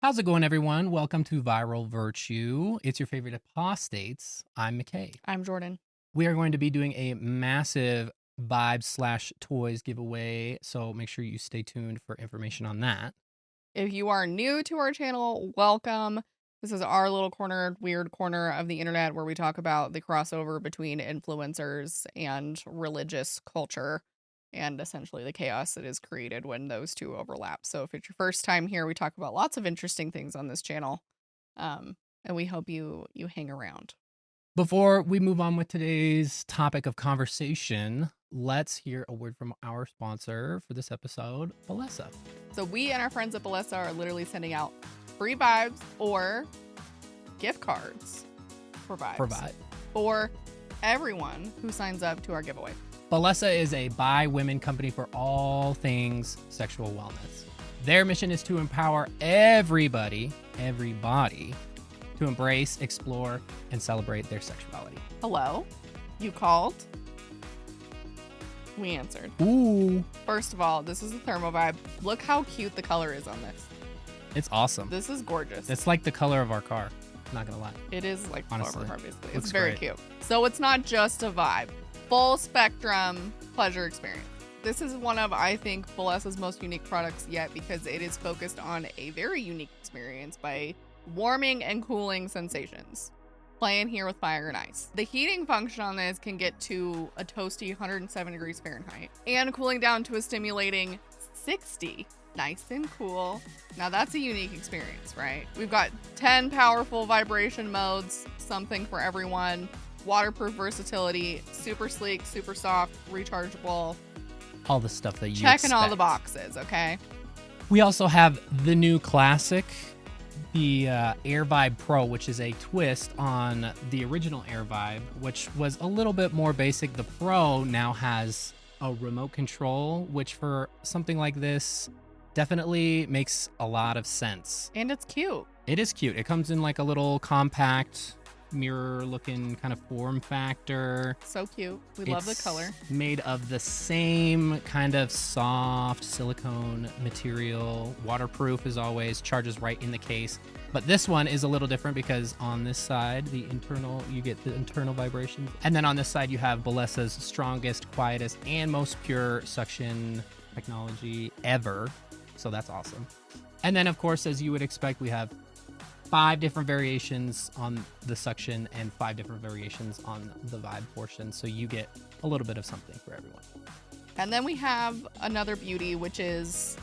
How's it going, everyone? Welcome to Viral Virtue. It's your favorite apostates. I'm McKay. I'm Jordan. We are going to be doing a massive vibes/toys giveaway, so make sure you stay tuned for information on that. If you are new to our channel, welcome. This is our little weird corner of the internet where we talk about the crossover between influencers and religious culture and essentially the chaos that is created when those two overlap. So if it's your first time here, we talk about lots of interesting things on this channel. And we hope you hang around. Before we move on with today's topic of conversation, let's hear a word from our sponsor for this episode, Balesa. So we and our friends at Balesa are literally sending out free vibes or gift cards for vibes for everyone who signs up to our giveaway. Balesa is a bi women company for all things sexual wellness. Their mission is to empower everybody to embrace, explore, and celebrate their sexuality. Hello? You called? We answered. Ooh. First of all, this is a thermo vibe. Look how cute the color is on this. It's awesome. This is gorgeous. It's like the color of our car. Not gonna lie. It is like the color of our car, basically. It's Looks very great. cute. So it's not just a vibe. Full spectrum pleasure experience. This is one of, I think, Balesa's most unique products yet because it is focused on a very unique experience by warming and cooling sensations. Playing here with fire and ice. The heating function on this can get to a toasty 107 degrees Fahrenheit and cooling down to a stimulating 60. Nice and cool. Now that's a unique experience, right? We've got 10 powerful vibration modes, something for everyone. Waterproof versatility, super sleek, super soft, rechargeable. All the stuff that you Checking all the expect. boxes, okay? We also have the new classic, the Air Vibe Pro, which is a twist on the original Air Vibe, which was a little bit more basic. The Pro now has a remote control, which for something like this definitely makes a lot of sense. And it's cute. It is cute. It comes in like a little compact mirror looking kind of form factor. So cute. We love the color. Made of the same kind of soft silicone material, waterproof as always, charges right in the case. But this one is a little different because on this side, you get the internal vibrations. And then on this side, you have Balesa's strongest, quietest, and most pure suction technology ever. So that's awesome. And then, of course, as you would expect, we have 5 different variations on the suction and 5 different variations on the vibe portion. So you get a little bit of something for everyone. And then we have another beauty, which is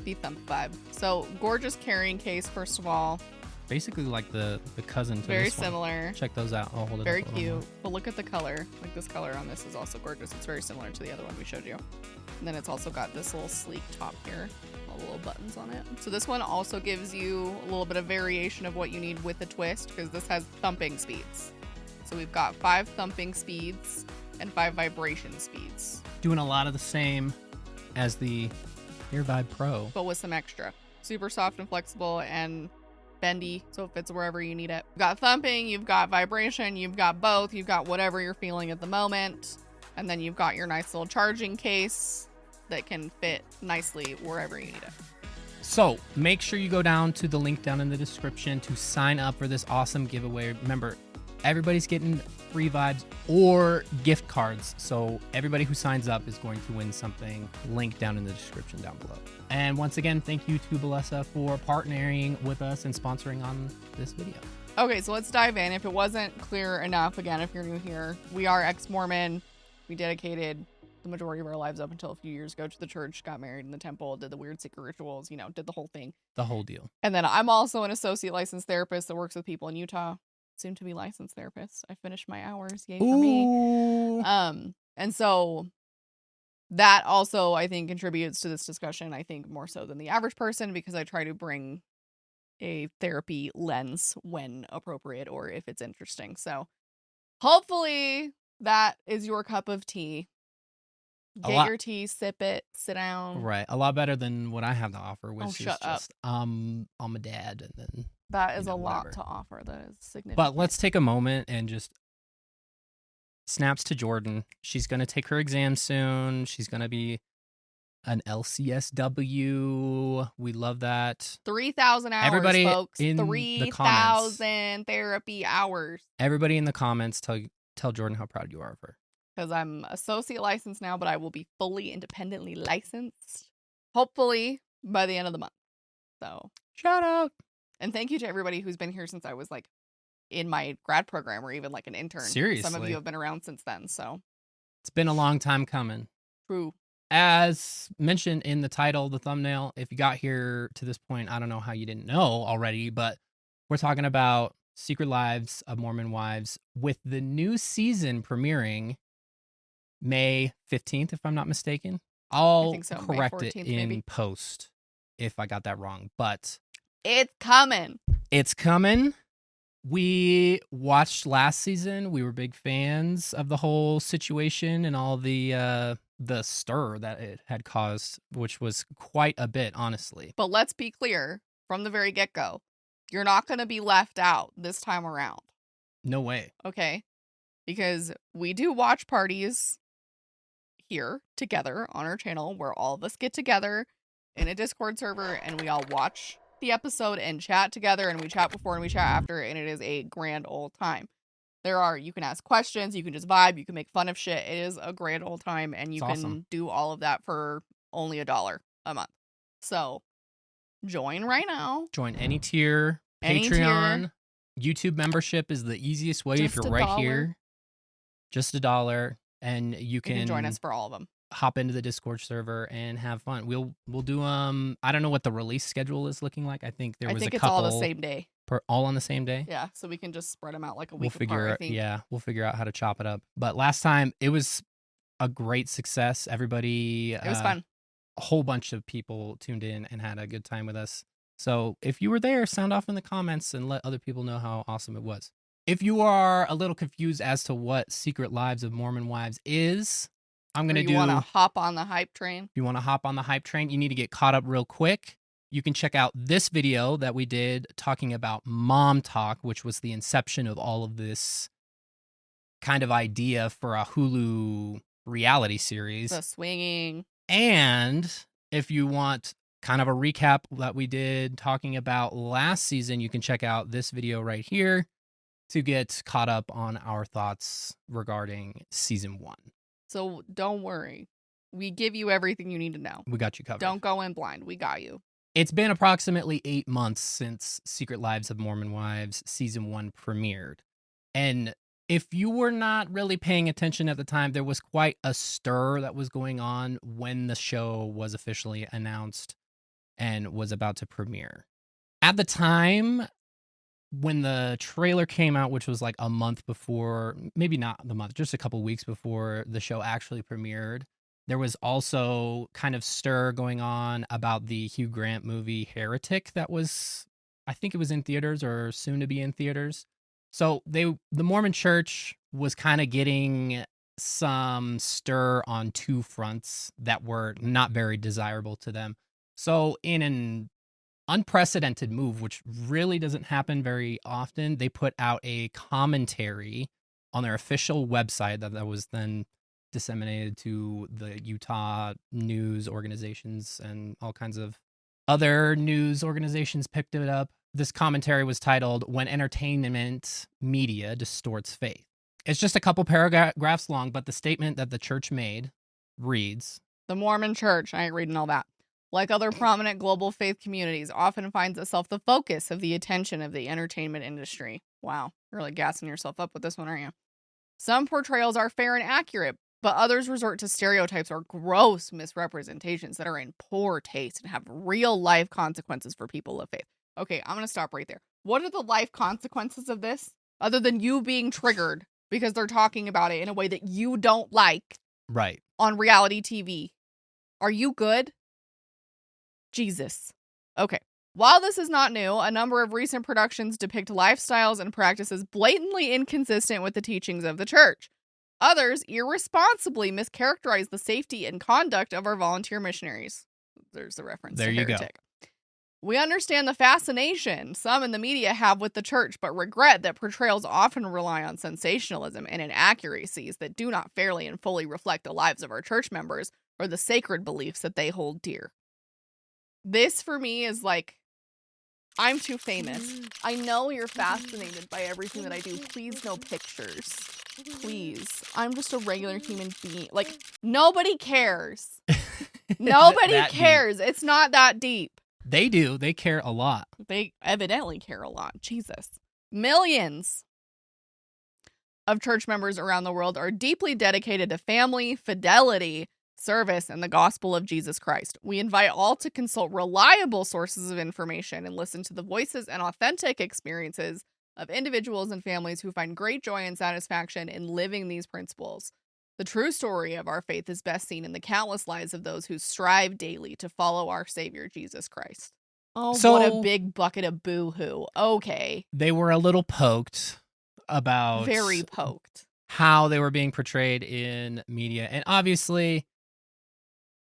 the Thump Vibe. So gorgeous carrying case, first of all. Basically like the cousin to Very this one. similar. Check those out. I'll hold it Very up a little more. cute. But look at the color. Like this color on this is also gorgeous. It's very similar to the other one we showed you. And then it's also got this little sleek top here. All the little buttons on it. So this one also gives you a little bit of variation of what you need with the twist because this has thumping speeds. So we've got 5 thumping speeds and 5 vibration speeds. Doing a lot of the same as the Air Vibe Pro. But with some extra. Super soft and flexible and bendy, so it fits wherever you need it. You've got thumping, you've got vibration, you've got both, you've got whatever you're feeling at the moment, and then you've got your nice little charging case that can fit nicely wherever you need it. So make sure you go down to the link down in the description to sign up for this awesome giveaway. Remember, everybody's getting free vibes or gift cards. So everybody who signs up is going to win something. Link down in the description down below. And once again, thank you to Balesa for partnering with us and sponsoring on this video. Okay, so let's dive in. If it wasn't clear enough, again, if you're new here, we are ex-Mormon. We dedicated the majority of our lives up until a few years ago to the church, got married in the temple, did the weird secret rituals, did the whole thing. The whole deal. And then I'm also an associate licensed therapist that works with people in Utah. Soon to be licensed therapist. I finished my hours. Yay for me. And so that also, I think, contributes to this discussion, I think, more so than the average person, because I try to bring a therapy lens when appropriate or if it's interesting. So hopefully that is your cup of tea. Get your tea, sip it, sit down. Right. A lot better than what I have to offer, which is shut up. just, I'm a dad. And then That is a whatever. lot to offer. That is significant. But let's take a moment and just snaps to Jordan. She's going to take her exam soon. She's going to be an LCSW. We love that. 3,000 hours, Everybody folks. in the 3,000 therapy hours. Everybody in the comments, tell Jordan how proud you are of her. Because I'm associate licensed now, but I will be fully independently licensed, hopefully by the end of the month. So shout out. And thank you to everybody who's been here since I was like in my grad program or even like an intern. Seriously. Some of you have been around since then. So it's been a long time coming. True. As mentioned in the title, the thumbnail, if you got here to this point, I don't know how you didn't know already, but we're talking about Secret Lives of Mormon Wives with the new season premiering May 15th, if I'm not mistaken. I'll so. correct May 14th, it in maybe. post if I got that wrong, but it's coming. It's coming. We watched last season. We were big fans of the whole situation and all the stir that it had caused, which was quite a bit, honestly. But let's be clear from the very get-go. You're not going to be left out this time around. No way. Okay? Because we do watch parties here together on our channel where all of us get together in a Discord server and we all watch the episode and chat together, and we chat before and we chat after, and it is a grand old time. You can ask questions, you can just vibe, you can make fun of shit. It is a grand old time, and you can do all of that for only $1 a month. So join right now. Join any tier. Patreon. YouTube membership is the easiest way if you're right here. Just $1, and you can join us for all of them. Hop into the Discord server and have fun. We'll do I don't know what the release schedule is looking like. I think there was a couple. I think it's all the same day. All on the same day? Yeah, so we can just spread them out like a week apart, I think. Yeah, we'll figure out how to chop it up. But last time, it was a great success. Everybody... It was fun. A whole bunch of people tuned in and had a good time with us. So if you were there, sound off in the comments and let other people know how awesome it was. If you are a little confused as to what Secret Lives of Mormon Wives is... I'm going to do... You want to hop on the hype train? If you want to hop on the hype train, you need to get caught up real quick. You can check out this video that we did talking about Mom Talk, which was the inception of all of this kind of idea for a Hulu reality series. The swinging. And if you want kind of a recap that we did talking about last season, you can check out this video right here to get caught up on our thoughts regarding season 1. So don't worry. We give you everything you need to know. We got you covered. Don't go in blind. We got you. It's been approximately 8 months since Secret Lives of Mormon Wives season 1 premiered. And if you were not really paying attention at the time, there was quite a stir that was going on when the show was officially announced and was about to premiere. At the time, when the trailer came out, which was like a month before, maybe not the month, just a couple weeks before the show actually premiered, there was also kind of stir going on about the Hugh Grant movie Heretic that was, I think it was in theaters or soon to be in theaters. So the Mormon Church was kind of getting some stir on two fronts that were not very desirable to them. So in an unprecedented move, which really doesn't happen very often, they put out a commentary on their official website that was then disseminated to the Utah news organizations, and all kinds of other news organizations picked it up. This commentary was titled, "When Entertainment Media Distorts Faith." It's just a couple paragraphs long, but the statement that the church made reads, "The Mormon Church," I ain't reading all that, "like other prominent global faith communities, often finds itself the focus of the attention of the entertainment industry." Wow, you're really gassing yourself up with this one, aren't you? "Some portrayals are fair and accurate, but others resort to stereotypes or gross misrepresentations that are in poor taste and have real-life consequences for people of faith." Okay, I'm going to stop right there. What are the life consequences of this? Other than you being triggered because they're talking about it in a way that you don't like. Right. On reality TV. Are you good? Jesus. Okay. While this is not new, a number of recent productions depict lifestyles and practices blatantly inconsistent with the teachings of the church. Others irresponsibly mischaracterize the safety and conduct of our volunteer missionaries. There's the reference there to you Heretic. Go. We understand the fascination some in the media have with the church, but regret that portrayals often rely on sensationalism and inaccuracies that do not fairly and fully reflect the lives of our church members or the sacred beliefs that they hold dear. This for me is like, I'm too famous. I know you're fascinated by everything that I do. Please, no pictures. Please. I'm just a regular human being. Like, nobody cares. Nobody cares. It's not that deep. They do. They care a lot. They evidently care a lot. Jesus. Millions of church members around the world are deeply dedicated to family, fidelity, service, and the gospel of Jesus Christ. We invite all to consult reliable sources of information and listen to the voices and authentic experiences of individuals and families who find great joy and satisfaction in living these principles. The true story of our faith is best seen in the countless lives of those who strive daily to follow our Savior, Jesus Christ. Oh, so, what a big bucket of boo-hoo. Okay. They were a little poked about... Very poked. ...how they were being portrayed in media. And obviously,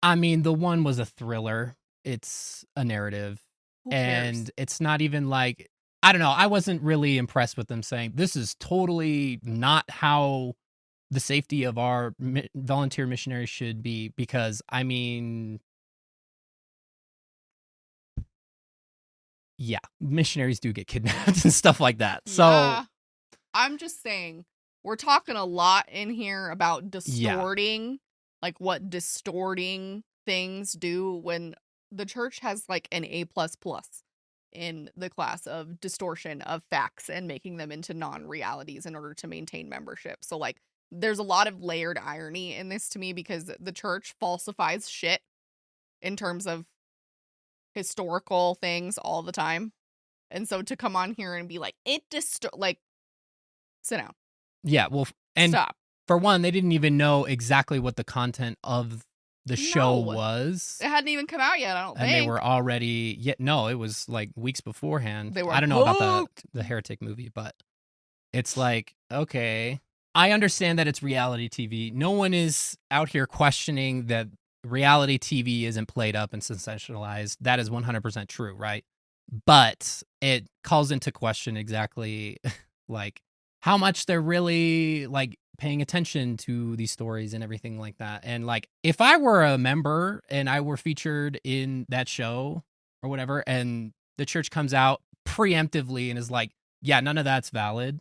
I mean, the one was a thriller. It's a narrative. And it's not even like... I don't know. I wasn't really impressed with them saying, this is totally not how the safety of our volunteer missionaries should be. Because, I mean... yeah, missionaries do get kidnapped and stuff like that. Yeah. So I'm just saying, we're talking a lot in here about distorting, like what distorting things do when the church has like an A++ in the class of distortion of facts and making them into non-realities in order to maintain membership. So like there's a lot of layered irony in this to me because the church falsifies shit in terms of historical things all the time. And so to come on here and be like, like, sit down. Yeah, well, and stop. For one, they didn't even know exactly what the content of the show was. It hadn't even come out yet, I don't think. And they were already, no, it was like weeks beforehand. They were I don't know about the Heretic movie, but it's like, okay, I understand that it's reality TV. No one is out here questioning that reality TV isn't played up and sensationalized. That is 100% true, right? But it calls into question exactly like how much they're really like paying attention to these stories and everything like that. And like if I were a member and I were featured in that show or whatever, and the church comes out preemptively and is like, yeah, none of that's valid.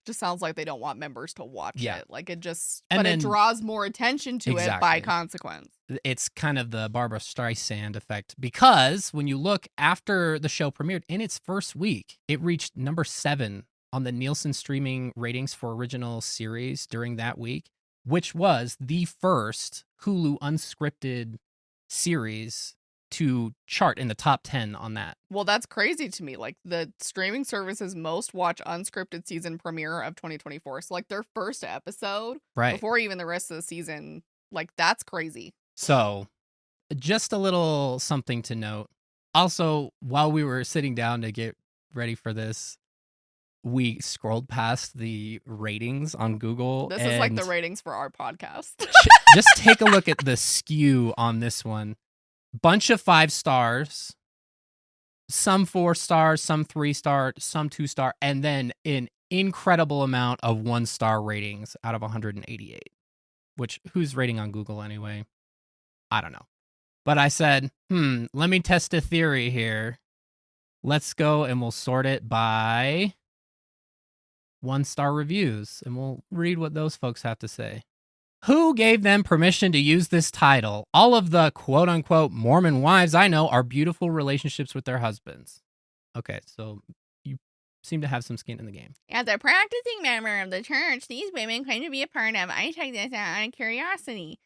Just sounds like they don't want members to watch it. Like it just, and but then, it draws more attention to it by consequence. It's kind of the Barbara Streisand effect because when you look after the show premiered in its first week, it reached number 7 on the Nielsen streaming ratings for original series during that week, which was the first Hulu unscripted series to chart in the top 10 on that. Well, that's crazy to me. Like the streaming service's most watched unscripted season premiere of 2024. So like their first episode, right before even the rest of the season, like that's crazy. So just a little something to note. Also, while we were sitting down to get ready for this, we scrolled past the ratings on Google. This is like the ratings for our podcast. Just take a look at the skew on this one. Bunch of 5 stars, some 4 stars, some 3 star, some 2 star, and then an incredible amount of 1-star ratings out of 188. Which, who's rating on Google anyway? I don't know. But I said, let me test a theory here. Let's go and we'll sort it by 1-star reviews, and we'll read what those folks have to say. Who gave them permission to use this title? All of the quote-unquote Mormon wives I know are beautiful relationships with their husbands. Okay, so you seem to have some skin in the game. As a practicing member of the church, these women claim to be a part of. I checked this out out of curiosity.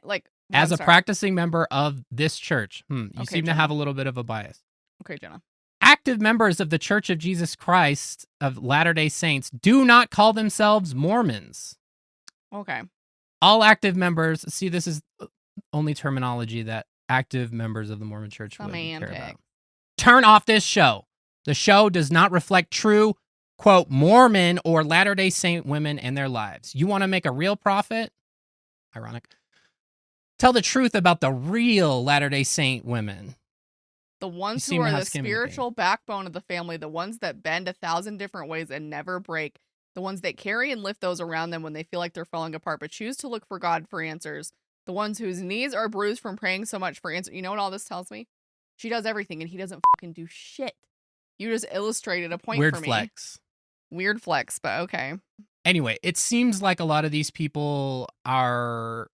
Like, as a practicing member of this church, you seem to have a little bit of a bias. Okay, Jenna. Active members of the Church of Jesus Christ of Latter-day Saints do not call themselves Mormons. Okay. All active members, see, this is only terminology that active members of the Mormon Church would care about. Turn off this show. The show does not reflect true, quote, Mormon or Latter-day Saint women and their lives. You want to make a real profit? Ironic. Tell the truth about the real Latter-day Saint women. The ones who are the spiritual backbone of the family, the ones that bend 1,000 different ways and never break. The ones that carry and lift those around them when they feel like they're falling apart, but choose to look for God for answers. The ones whose knees are bruised from praying so much for answers. You know what all this tells me? She does everything and he doesn't fucking do shit. You just illustrated a point Weird for me. flex. Weird flex, but okay. Anyway, it seems like a lot of these people are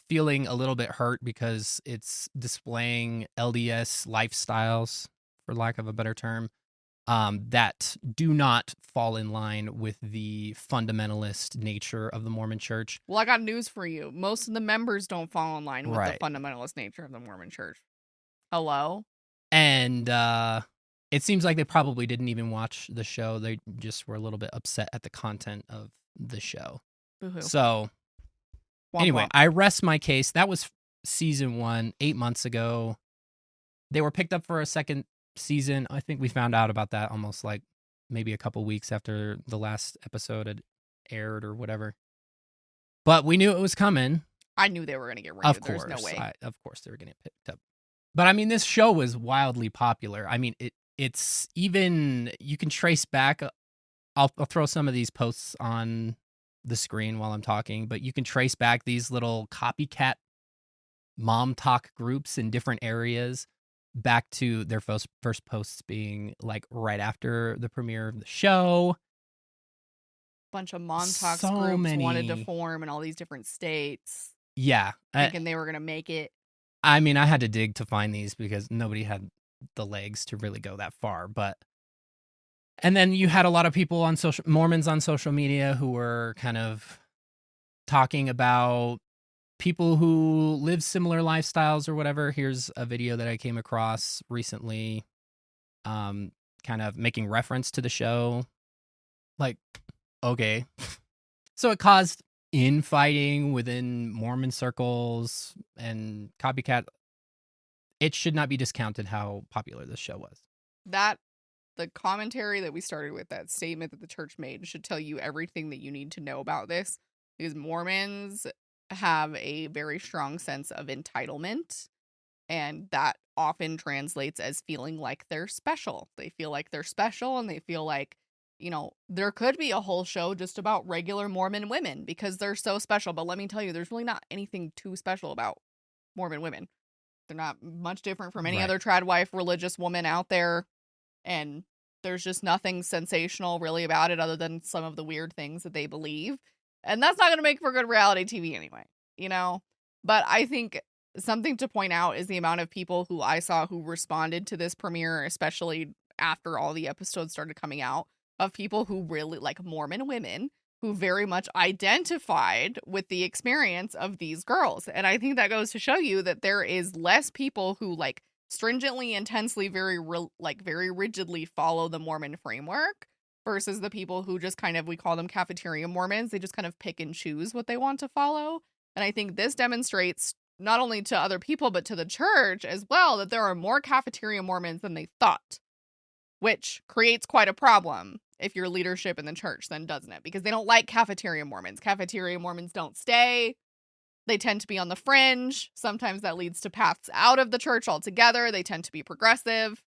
feeling a little bit hurt because it's displaying LDS lifestyles, for lack of a better term, that do not fall in line with the fundamentalist nature of the Mormon Church. Well, I got news for you. Most of the members don't fall in line with Right. the fundamentalist nature of the Mormon Church. Hello? And it seems like they probably didn't even watch the show. They just were a little bit upset at the content of the show. Boo-hoo. So, Womp anyway, womp. I rest my case. That was season 1, 8 months ago. They were picked up for a second season. I think we found out about that almost like maybe a couple weeks after the last episode had aired or whatever. But we knew it was coming. I knew they were going to get renewed. Of course. There's no way. Of course they were going to get picked up. But I mean, this show was wildly popular. I mean, it's even, you can trace back. I'll throw some of these posts on the screen while I'm talking, but you can trace back these little copycat mom talk groups in different areas back to their first posts being like right after the premiere of the show. Bunch of mom talks So groups many. wanted to form in all these different states, Yeah. thinking they were going to make it. I mean, I had to dig to find these because nobody had the legs to really go that far. And then you had a lot of people Mormons on social media who were kind of talking about people who live similar lifestyles or whatever. Here's a video that I came across recently, kind of making reference to the show. Like, okay. So it caused infighting within Mormon circles and copycat. It should not be discounted how popular this show was. The commentary that we started with, that statement that the church made, should tell you everything that you need to know about this, because Mormons have a very strong sense of entitlement, and that often translates as feeling like they're special. They feel like they're special, and they feel like, you know, there could be a whole show just about regular Mormon women because they're so special. But let me tell you, there's really not anything too special about Mormon women. They're not much different from any Right. other trad wife religious woman out there. And there's just nothing sensational really about it other than some of the weird things that they believe. And that's not going to make for good reality TV anyway, you know? But I think something to point out is the amount of people who I saw who responded to this premiere, especially after all the episodes started coming out, of people who really like Mormon women who very much identified with the experience of these girls. And I think that goes to show you that there is less people who like stringently, intensely, very rigidly follow the Mormon framework versus the people who just kind of, we call them cafeteria Mormons. They just kind of pick and choose what they want to follow. And I think this demonstrates not only to other people, but to the church as well, that there are more cafeteria Mormons than they thought, which creates quite a problem if you're leadership in the church, then, doesn't it? Because they don't like cafeteria Mormons. Cafeteria Mormons don't stay. They tend to be on the fringe. Sometimes that leads to paths out of the church altogether. They tend to be progressive.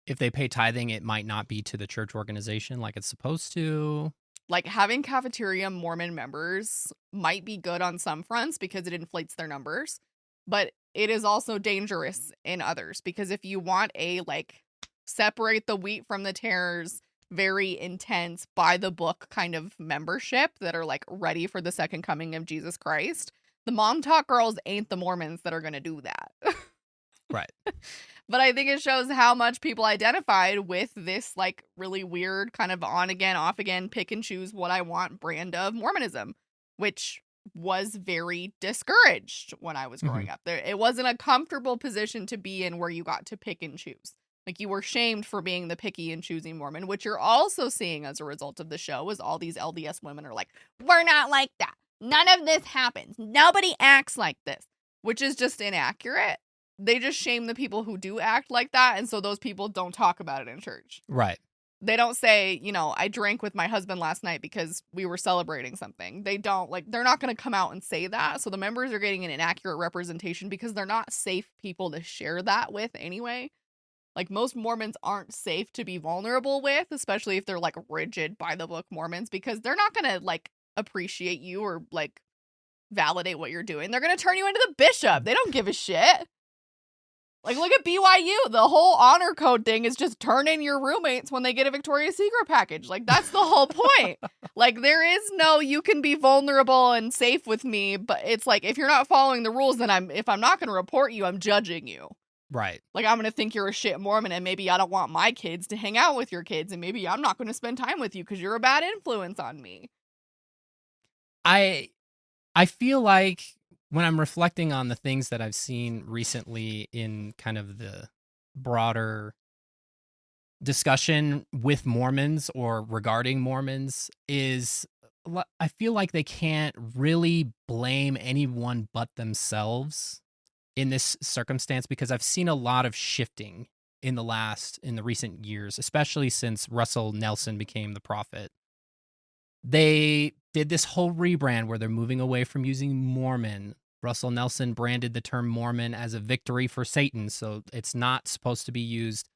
If they pay tithing, it might not be to the church organization like it's supposed to. Like, having cafeteria Mormon members might be good on some fronts because it inflates their numbers, but it is also dangerous in others, because if you want a, like, separate the wheat from the tares, very intense, by the book kind of membership that are, like, ready for the second coming of Jesus Christ, the Mom Talk girls ain't the Mormons that are going to do that. Right. But I think it shows how much people identified with this, like, really weird kind of on again, off again, pick and choose what I want brand of Mormonism, which was very discouraged when I was growing up. It wasn't a comfortable position to be in where you got to pick and choose. Like, you were shamed for being the picky and choosing Mormon, which you're also seeing as a result of the show, is all these LDS women are like, we're not like that. None of this happens. Nobody acts like this, which is just inaccurate. They just shame the people who do act like that, and so those people don't talk about it in church. Right. They don't say, you know, I drank with my husband last night because we were celebrating something. They don't, like, they're not going to come out and say that. So the members are getting an inaccurate representation because they're not safe people to share that with anyway. Like, most Mormons aren't safe to be vulnerable with, especially if they're, like, rigid by the book Mormons, because they're not gonna, like, appreciate you or, like, validate what you're doing. They're gonna turn you into the bishop. They don't give a shit. Like, look at BYU. The whole honor code thing is just turn in your roommates when they get a Victoria's Secret package. Like, that's the whole point. Like, there is no, you can be vulnerable and safe with me, but it's like, if you're not following the rules, then if I'm not going to report you, I'm judging you. Right. Like, I'm going to think you're a shit Mormon, and maybe I don't want my kids to hang out with your kids, and maybe I'm not going to spend time with you because you're a bad influence on me. I feel like when I'm reflecting on the things that I've seen recently in kind of the broader discussion with Mormons or regarding Mormons is I feel like they can't really blame anyone but themselves in this circumstance, because I've seen a lot of shifting in the recent years, especially since Russell Nelson became the prophet. They did this whole rebrand where they're moving away from using Mormon. Russell Nelson branded the term Mormon as a victory for Satan, so it's not supposed to be used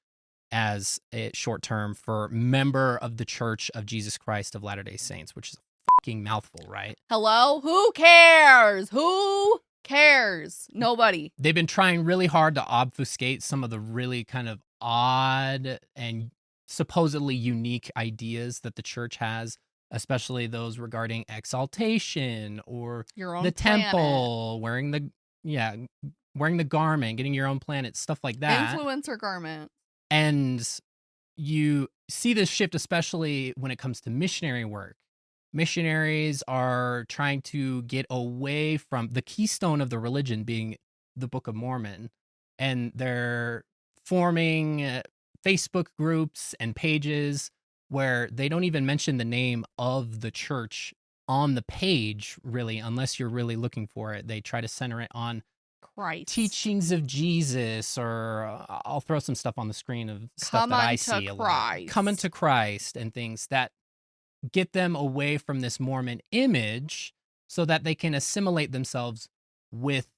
as a short term for member of the Church of Jesus Christ of Latter-day Saints, which is a fucking mouthful, right? Hello? Who cares? Who cares? Nobody. They've been trying really hard to obfuscate some of the really kind of odd and supposedly unique ideas that the church has, especially those regarding exaltation or Your own the planet. temple, wearing the garment, getting your own planet, stuff like that. Influencer garment. And you see this shift, especially when it comes to missionary work. Missionaries are trying to get away from the keystone of the religion being the Book of Mormon, and they're forming Facebook groups and pages where they don't even mention the name of the church on the page, really, unless you're really looking for it. They try to center it on Christ. teachings of Jesus, or I'll throw some stuff on the screen of stuff that I see a lot. Coming to Christ and things that get them away from this Mormon image so that they can assimilate themselves with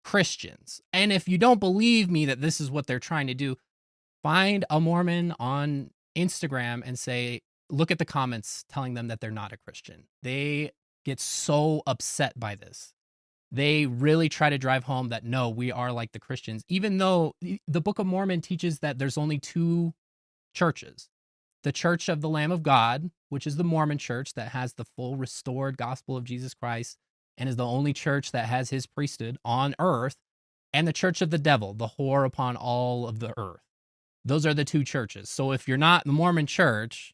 Christians. And if you don't believe me that this is what they're trying to do, find a Mormon on Instagram and say, look at the comments telling them that they're not a Christian. They get so upset by this. They really try to drive home that, no, we are like the Christians, even though the Book of Mormon teaches that there's only two churches. The Church of the Lamb of God, which is the Mormon church that has the full restored gospel of Jesus Christ and is the only church that has his priesthood on earth, and the Church of the Devil, the whore upon all of the earth. Those are the two churches. So if you're not the Mormon church,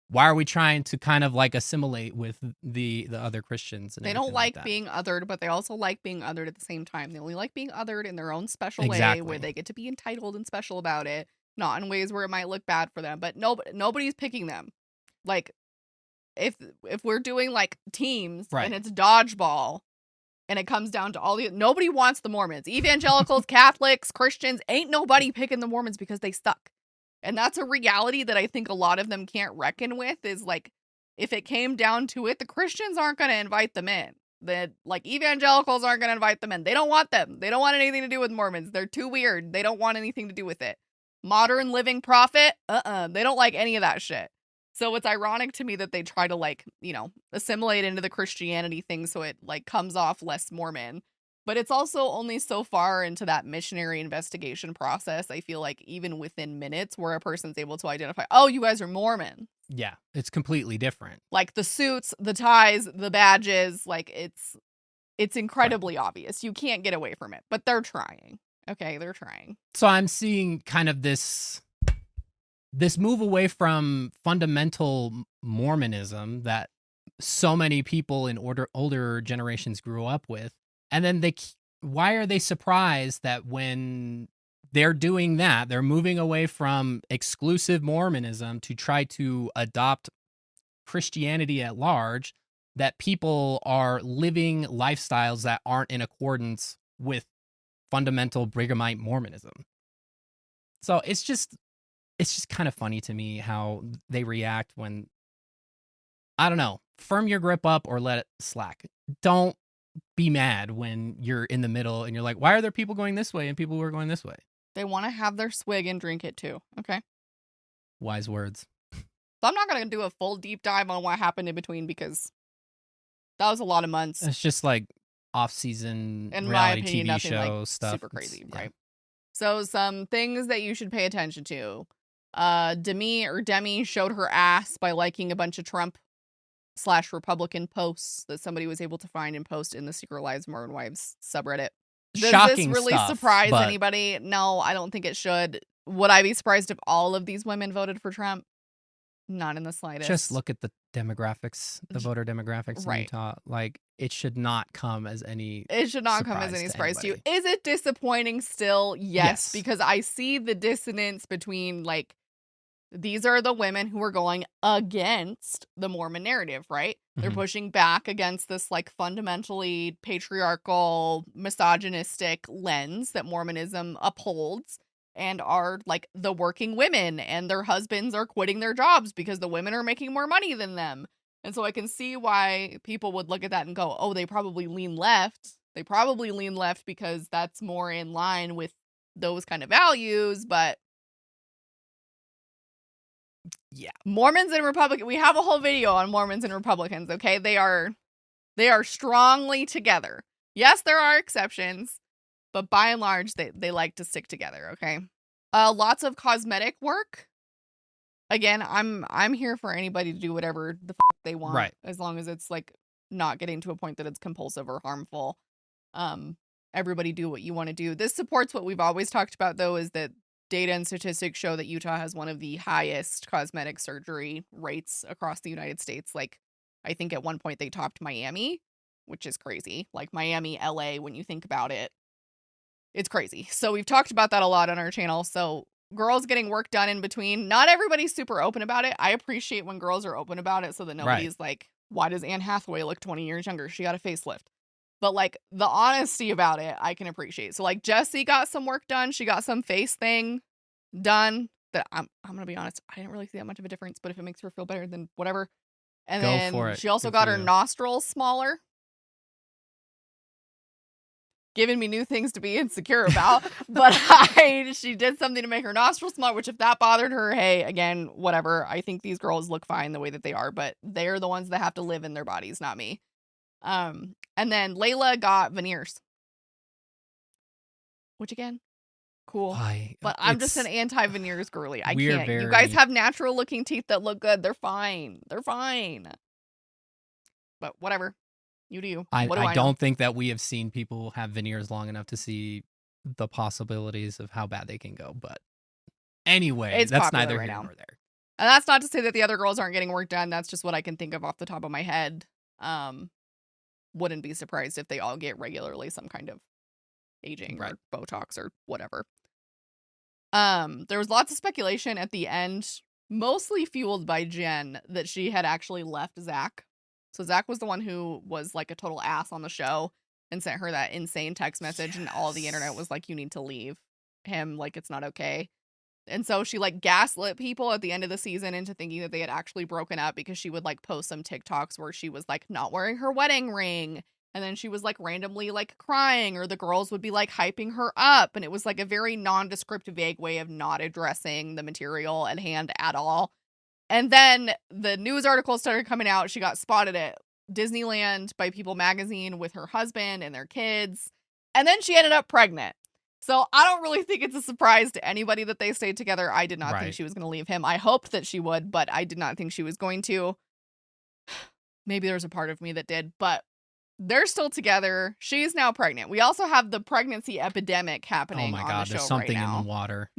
why are we trying to kind of like assimilate with the other Christians? And they don't like that? being othered, but they also like being othered at the same time. They only like being othered in their own special way, where they get to be entitled and special about it, not in ways where it might look bad for them. But nobody's picking them. Like, if we're doing like teams, right, and it's dodgeball, and it comes down to nobody wants the Mormons. Evangelicals, Catholics, Christians, ain't nobody picking the Mormons because they suck. And that's a reality that I think a lot of them can't reckon with, is like, if it came down to it, the Christians aren't going to invite them in. Like, evangelicals aren't going to invite them in. They don't want them. They don't want anything to do with Mormons. They're too weird. They don't want anything to do with it. Modern Living Prophet, they don't like any of that shit. So it's ironic to me that they try to, like, assimilate into the Christianity thing so it, like, comes off less Mormon. But it's also only so far into that missionary investigation process, I feel like, even within minutes, where a person's able to identify, oh, you guys are Mormon. Yeah, it's completely different. Like, the suits, the ties, the badges, like, it's incredibly obvious. You can't get away from it. But they're trying. Okay, they're trying. So I'm seeing kind of this move away from fundamental Mormonism that so many people in older generations grew up with. And then why are they surprised that when they're doing that, they're moving away from exclusive Mormonism to try to adopt Christianity at large, that people are living lifestyles that aren't in accordance with fundamental Brighamite Mormonism? So it's just kind of funny to me how they react when, I don't know, firm your grip up or let it slack. Don't be mad when you're in the middle and you're like, why are there people going this way and people who are going this way? They want to have their swig and drink it too. Okay. Wise words. So I'm not going to do a full deep dive on what happened in between because that was a lot of months. It's just like off-season In my reality opinion, TV nothing show like stuff. super It's- crazy, yeah. right? So some things that you should pay attention to. Demi showed her ass by liking a bunch of Trump/Republican posts that somebody was able to find and post in the Secret Lives of Mormon Wives subreddit. Does Shocking this really stuff, surprise but anybody? No, I don't think it should. Would I be surprised if all of these women voted for Trump? Not in the slightest. just look at the demographics, the voter demographics in Right. Utah. Like, it should not come as any. It should not come as any surprise to you. Is it disappointing still? Yes, because I see the dissonance between, like, these are the women who are going against the Mormon narrative, right? They're Mhm. pushing back against this, like, fundamentally patriarchal, misogynistic lens that Mormonism upholds, and are, like, the working women, and their husbands are quitting their jobs because the women are making more money than them. And so I can see why people would look at that and go, oh, they probably lean left. They probably lean left because that's more in line with those kind of values, but Yeah. Mormons and Republicans, we have a whole video on Mormons and Republicans, okay? They are strongly together. Yes, there are exceptions, but by and large, they like to stick together, okay? Lots of cosmetic work. Again, I'm here for anybody to do whatever the fuck they want, Right. as long as it's, like, not getting to a point that it's compulsive or harmful. Everybody do what you want to do. This supports what we've always talked about, though, is that data and statistics show that Utah has one of the highest cosmetic surgery rates across the United States. Like, I think at one point they topped Miami, which is crazy. Like, Miami, LA, when you think about it, it's crazy. So we've talked about that a lot on our channel. So girls getting work done in between. Not everybody's super open about it. I appreciate when girls are open about it so that nobody's like, why does Anne Hathaway look 20 years younger? She got a facelift. But, like, the honesty about it, I can appreciate. So, like, Jessie got some work done. She got some face thing done that I'm going to be honest, I didn't really see that much of a difference. But if it makes her feel better, then whatever. And Go for then it. she also Good got for her you. nostrils smaller. Giving me new things to be insecure about. But she did something to make her nostrils smaller, which if that bothered her, hey, again, whatever. I think these girls look fine the way that they are. But they're the ones that have to live in their bodies, not me. And then Layla got veneers. Which, again, cool. Why? But I'm just an anti-veneers girly. I we're can't. You guys very- have natural looking teeth that look good. They're fine. They're fine. But whatever. You do you. I What do I know? don't think that we have seen people have veneers long enough to see the possibilities of how bad they can go. But anyway, It's that's popular neither right here now. nor there. And that's not to say that the other girls aren't getting work done. That's just what I can think of off the top of my head. Wouldn't be surprised if they all get regularly some kind of aging Right. or Botox or whatever. There was lots of speculation at the end, mostly fueled by Jen, that she had actually left Zach. So Zach was the one who was like a total ass on the show and sent her that insane text message, and all the internet was like, you need to leave him, like, it's not okay. And so she, like, gaslit people at the end of the season into thinking that they had actually broken up because she would, like, post some TikToks where she was, like, not wearing her wedding ring. And then she was, like, randomly, like, crying, or the girls would be, like, hyping her up. And it was, like, a very nondescript, vague way of not addressing the material at hand at all. And then the news articles started coming out. She got spotted at Disneyland by People magazine with her husband and their kids. And then she ended up pregnant. So I don't really think it's a surprise to anybody that they stayed together. I did not think Right. she was going to leave him. I hoped that she would, but I did not think she was going to. Maybe there's a part of me that did, but they're still together. She's now pregnant. We also have the pregnancy epidemic Oh happening my on God, the there's show something right in now. the water.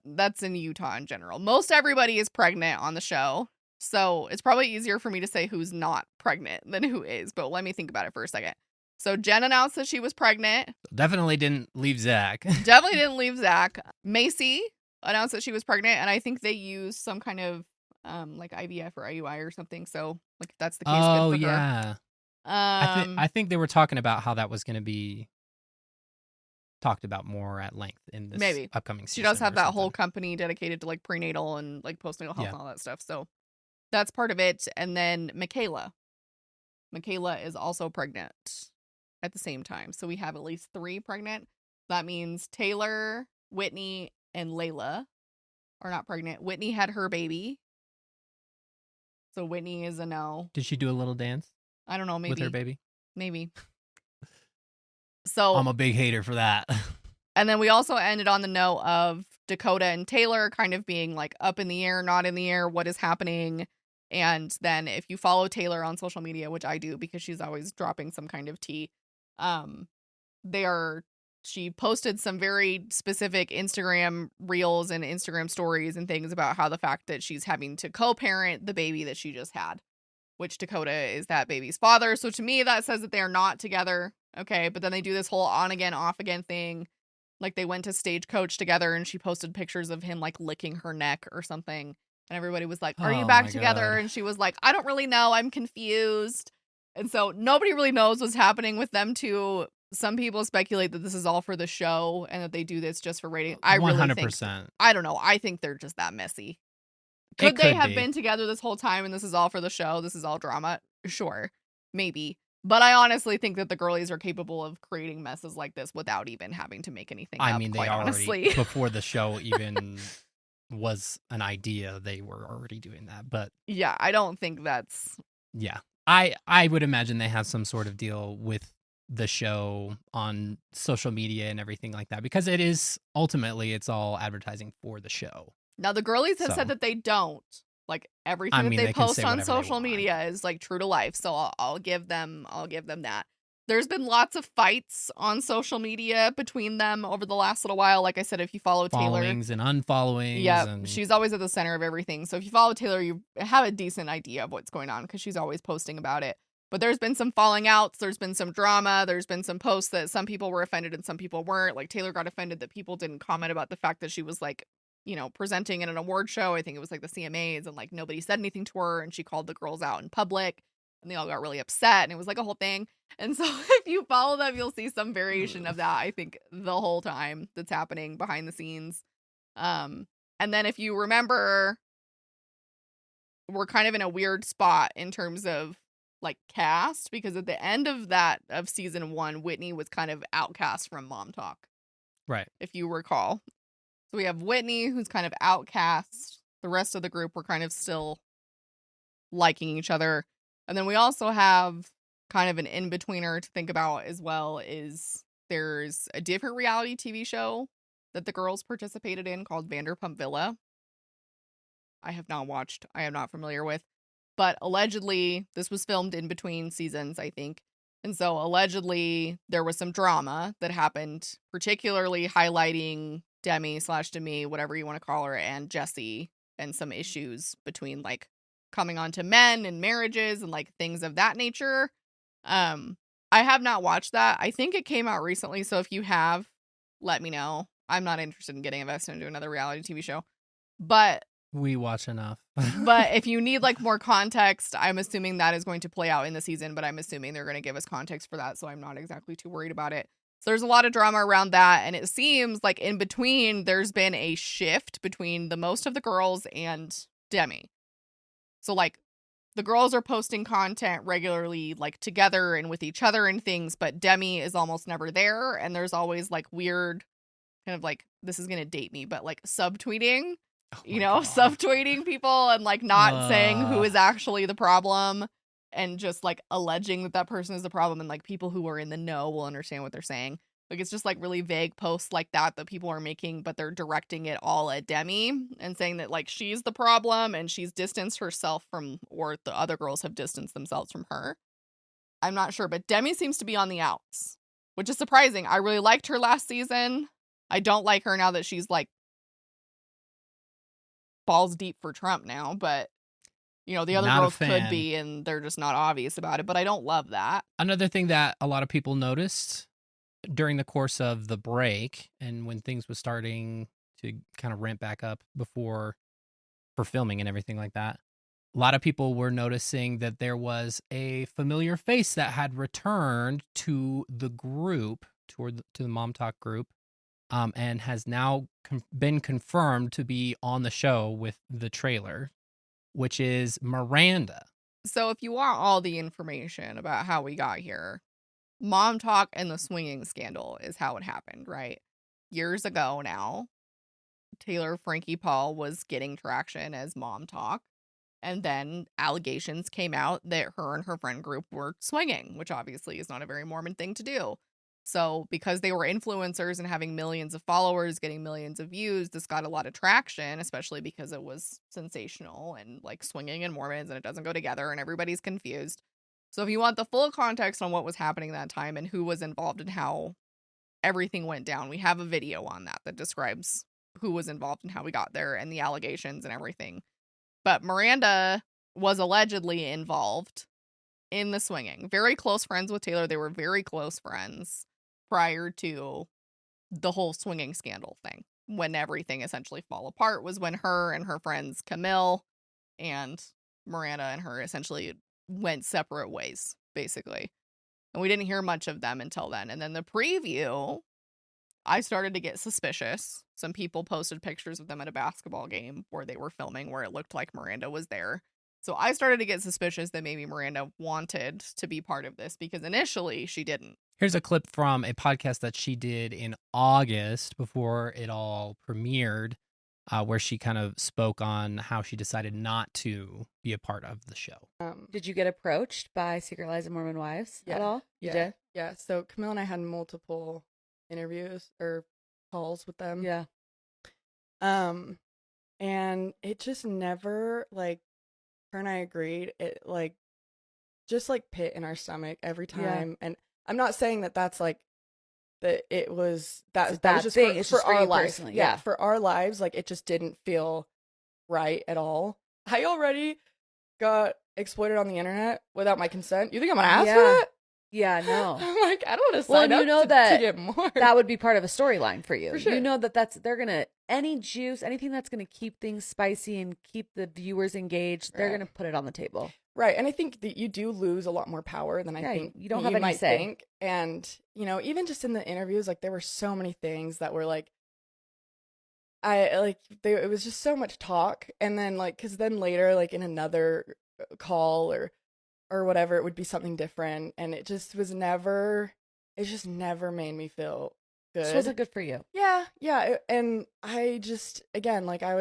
That's in Utah in general. Most everybody is pregnant on the show. So it's probably easier for me to say who's not pregnant than who is, but let me think about it for a second. So Jen announced that she was pregnant. Definitely didn't leave Zach. Definitely didn't leave Zach. Macy announced that she was pregnant, and I think they used some kind of like IVF or IUI or something. So, like, if that's the case, Oh good for her. yeah. I think they were talking about how that was going to be talked about more at length in this Maybe. upcoming She season. does have or that something. whole company dedicated to, like, prenatal and, like, postnatal health Yeah. and all that stuff. So that's part of it. And then Michaela is also pregnant at the same time. So we have at least 3 pregnant. That means Taylor, Whitney and Layla are not pregnant. Whitney had her baby. So Whitney is a no. Did she do a little dance I don't know, maybe. with her baby? Maybe. So I'm a big hater for that. And then we also ended on the note of Dakota and Taylor kind of being like up in the air, not in the air, what is happening. And then if you follow Taylor on social media, which I do because she's always dropping some kind of tea, she posted some very specific Instagram reels and Instagram stories and things about how the fact that she's having to co-parent the baby that she just had, which Dakota is that baby's father. So to me, that says that they are not together. Okay. But then they do this whole on again, off again thing. Like they went to Stagecoach together and she posted pictures of him like licking her neck or something. And everybody was like, are you back together? And she was like, I don't really know. I'm confused. And so nobody really knows what's happening with them two. Some people speculate that this is all for the show and that they do this just for rating. I really 100%. think, I don't know. I think they're just that messy. Could they have been together this whole time and this is all for the show? This is all drama? Sure. Maybe. But I honestly think that the girlies are capable of creating messes like this without even having to make anything up, they already, honestly. before the show even was an idea, they were already doing that. But yeah, I don't think that's... Yeah. I would imagine they have some sort of deal with the show on social media and everything like that, because it is, ultimately, it's all advertising for the show. Now, the girlies have said that they don't. Like everything that they post on social media is like true to life. So I'll give them that. There's been lots of fights on social media between them over the last little while. Like I said, if you follow Taylor, followings and unfollowings. Yeah, she's always at the center of everything. So if you follow Taylor, you have a decent idea of what's going on because she's always posting about it. But there's been some falling outs. There's been some drama. There's been some posts that some people were offended and some people weren't. Like Taylor got offended that people didn't comment about the fact that she was like, you know, presenting in an award show. I think it was like the CMAs, and like nobody said anything to her, and she called the girls out in public and they all got really upset, and it was like a whole thing. And so if you follow them, you'll see some variation of that, I think, the whole time that's happening behind the scenes. And then if you remember, we're kind of in a weird spot in terms of like cast, because at the end of season 1, Whitney was kind of outcast from Mom Talk. Right. If you recall. So we have Whitney, who's kind of outcast. The rest of the group were kind of still liking each other. And then we also have kind of an in-betweener to think about as well, is there's a different reality TV show that the girls participated in called Vanderpump Villa. I have not watched. I am not familiar with. But allegedly, this was filmed in between seasons, I think. And so allegedly, there was some drama that happened, particularly highlighting Demi/Demi, whatever you want to call her, and Jesse, and some issues between like coming on to men and marriages and like things of that nature. I have not watched that. I think it came out recently, so if you have, let me know. I'm not interested in getting invested into another reality TV show. But we watch enough. But if you need like more context, I'm assuming that is going to play out in the season, but I'm assuming they're going to give us context for that, so I'm not exactly too worried about it. So there's a lot of drama around that, and it seems like in between there's been a shift between the most of the girls and Demi. So like the girls are posting content regularly, like together and with each other and things, but Demi is almost never there, and there's always like weird kind of like, this is going to date me, but like subtweeting. Subtweeting people and like not saying who is actually the problem, and just like alleging that person is the problem, and like people who are in the know will understand what they're saying. Like it's just like really vague posts like that people are making, but they're directing it all at Demi and saying that like she's the problem and she's distanced herself from, or the other girls have distanced themselves from her. I'm not sure, but Demi seems to be on the outs, which is surprising. I really liked her last season. I don't like her now that she's like balls deep for Trump now, but the other girls could be, and they're just not obvious about it, but I don't love that. Another thing that a lot of people noticed during the course of the break, and when things was starting to kind of ramp back up for filming and everything like that, a lot of people were noticing that there was a familiar face that had returned to the group, to the Mom Talk group, and has now been confirmed to be on the show with the trailer, which is Miranda. So if you want all the information about how we got here, Mom Talk and the swinging scandal is how it happened, right? years ago now, Taylor Frankie Paul was getting traction as mom talk. And then allegations came out that her and her friend group were swinging, which obviously is not a very Mormon thing to do. So because they were influencers and having millions of followers, getting millions of views, this got a lot of traction, especially because it was sensational and like swinging and Mormons and it doesn't go together and everybody's confused. So if you want the full context on what was happening that time and who was involved and how everything went down, we have a video on that describes who was involved and how we got there and the allegations and everything. But Miranda was allegedly involved in the swinging. Very close friends with Taylor. They were very close friends prior to the whole swinging scandal thing. When everything essentially fell apart was when her and her friends Camille and Miranda and her essentially went separate ways, basically. And we didn't hear much of them until then. And then the preview, I started to get suspicious. Some people posted pictures of them at a basketball game where they were filming where it looked like Miranda was there. So I started to get suspicious that maybe Miranda wanted to be part of this because initially she didn't. Here's a clip from a podcast that she did in August before it all premiered, where she kind of spoke on how she decided not to be a part of the show. Did you get approached by Secret Lives of Mormon Wives at all? You did? Yeah. So Camille and I had multiple interviews or calls with them. Yeah. And it just never, like, her and I agreed. It, like, just, like, pit in our stomach every time. And I'm not saying that that's, like, that it was, that was just thing. for, It's for just for our you life. personally. Yeah, Yeah. for our lives, like, it just didn't feel right at all. I already got exploited on the internet without my consent. You think I'm gonna ask for that? Yeah, no. I'm like, I don't want to Well, sign and up you know to get more. that would be part of a storyline for you. For sure. You know they're gonna, any juice, anything that's gonna keep things spicy and keep the viewers engaged, they're Right. gonna put it on the table. Right, and I think that you do lose a lot more power than I think you don't have any might say. think. And you know, even just in the interviews, like there were so many things that were like, it was just so much talk, and then like, because then later, like in another call or whatever, it would be something different, and it just never made me feel good. This wasn't good for you. Yeah, and I just, again, like I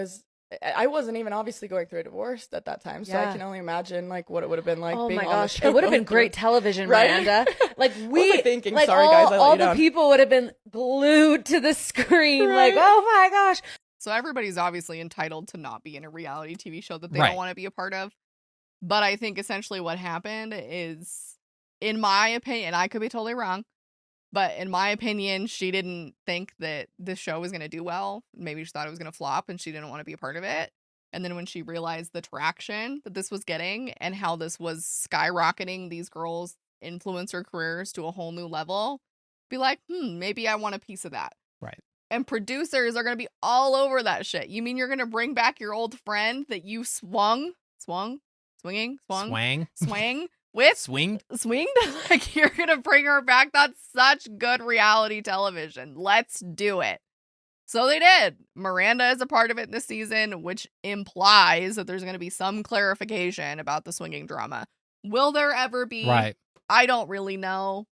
wasn't even obviously going through a divorce at that time, so I Yeah. can only imagine like what it would have been like. Oh being my on the gosh, show it would have been going great through- television, Right? Miranda. Like What was I thinking? like Sorry, guys, I let all you the down. people would have been glued to the screen. Like, Right. oh my gosh. So everybody's obviously entitled to not be in a reality TV show that they Right. don't want to be a part of. But I think essentially what happened is, in my opinion, and I could be totally wrong, but in my opinion, she didn't think that this show was going to do well. Maybe she thought it was going to flop and she didn't want to be a part of it. And then when she realized the traction that this was getting and how this was skyrocketing these girls' influencer careers to a whole new level, be like, maybe I want a piece of that. Right. And producers are going to be all over that shit. You mean you're going to bring back your old friend that you swung with? Swinged? Swinged? Like, you're going to bring her back? That's such good reality television. Let's do it. So they did. Miranda is a part of it this season, which implies that there's going to be some clarification about the swinging drama. Will there ever be? Right. I don't really know.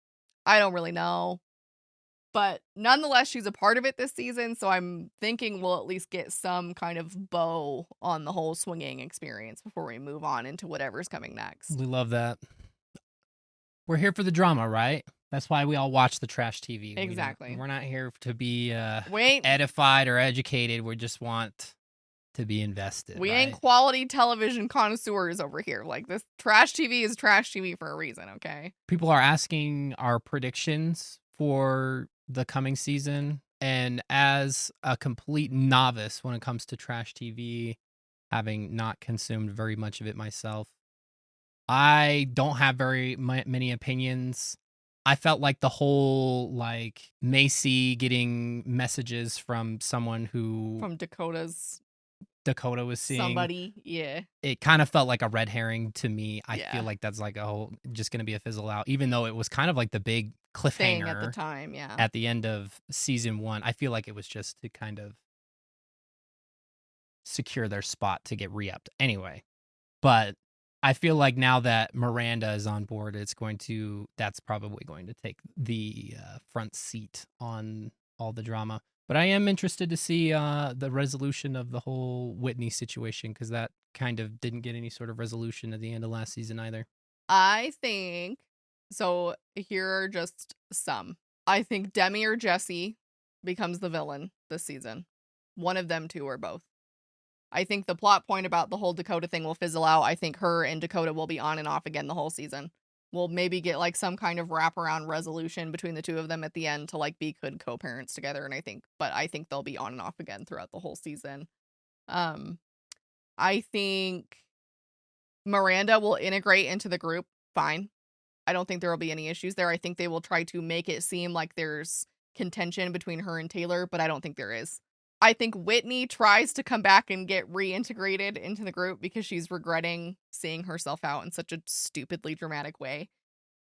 But nonetheless, she's a part of it this season, so I'm thinking we'll at least get some kind of bow on the whole swinging experience before we move on into whatever's coming next. We love that. We're here for the drama, right? That's why we all watch the trash TV. Exactly. We're not here to be Wait, edified or educated. We just want to be invested. we right? ain't quality television connoisseurs over here. Like, this trash TV is trash TV for a reason, okay? People are asking our predictions for the coming season, and as a complete novice when it comes to trash TV, having not consumed very much of it myself, I don't have very many opinions. I felt like the whole, like, Macy getting messages from someone who From Dakota was seeing, somebody, yeah. it kind of felt like a red herring to me. I Yeah. feel like that's like just going to be a fizzle out, even though it was kind of like the big Thing cliffhanger at the time, yeah. at the end of season 1. I feel like it was just to kind of secure their spot to get re-upped anyway. But I feel like now that Miranda is on board, that's probably going to take the front seat on all the drama. But I am interested to see the resolution of the whole Whitney situation, because that kind of didn't get any sort of resolution at the end of last season either. I think so. Here are just some. I think Demi or Jesse becomes the villain this season. One of them two or both. I think the plot point about the whole Dakota thing will fizzle out. I think her and Dakota will be on and off again the whole season. We'll maybe get like some kind of wraparound resolution between the two of them at the end to like be good co-parents together. And I think they'll be on and off again throughout the whole season. I think Miranda will integrate into the group fine. I don't think there will be any issues there. I think they will try to make it seem like there's contention between her and Taylor, but I don't think there is. I think Whitney tries to come back and get reintegrated into the group because she's regretting seeing herself out in such a stupidly dramatic way.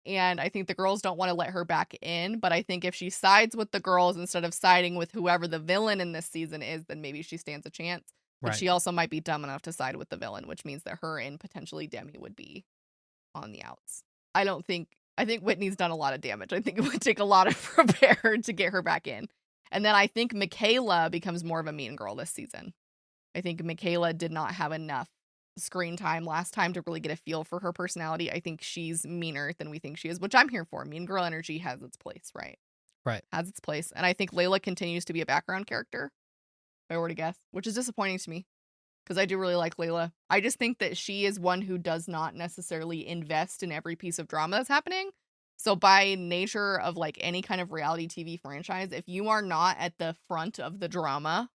And I think the girls don't want to let her back in, but I think if she sides with the girls instead of siding with whoever the villain in this season is, then maybe she stands a chance. But Right. she also might be dumb enough to side with the villain, which means that her and potentially Demi would be on the outs. I think Whitney's done a lot of damage. I think it would take a lot of repair to get her back in. And then I think Michaela becomes more of a mean girl this season. I think Michaela did not have enough screen time last time to really get a feel for her personality. I think she's meaner than we think she is, which I'm here for. Mean girl energy has its place, right? Right. Has its place. And I think Layla continues to be a background character, if I were to guess, which is disappointing to me because I do really like Layla. I just think that she is one who does not necessarily invest in every piece of drama that's happening. So by nature of like any kind of reality TV franchise, if you are not at the front of the drama,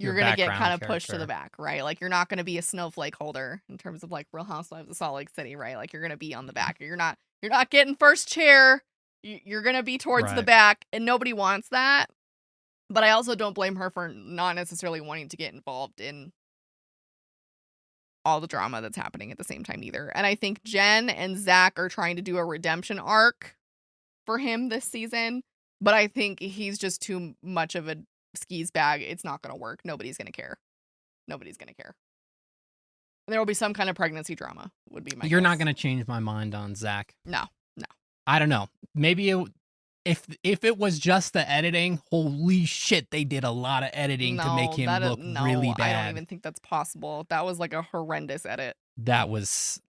you're going to get kind of pushed to the back, right? Like you're not going to be a snowflake holder in terms of like Real Housewives of Salt Lake City, right? Like you're going to be on the back. You're not getting first chair. You're going to be towards the back, and nobody wants that. But I also don't blame her for not necessarily wanting to get involved in all the drama that's happening at the same time either. And I think Jen and Zach are trying to do a redemption arc for him this season, but I think he's just too much of a skis bag. It's not going to work. Nobody's going to care. There will be some kind of pregnancy drama would be my You're guess. not going to change my mind on Zach. No. I don't know. Maybe if it was just the editing, holy shit, they did a lot of editing to make him look really bad. I don't even think that's possible. That was like a horrendous edit. That was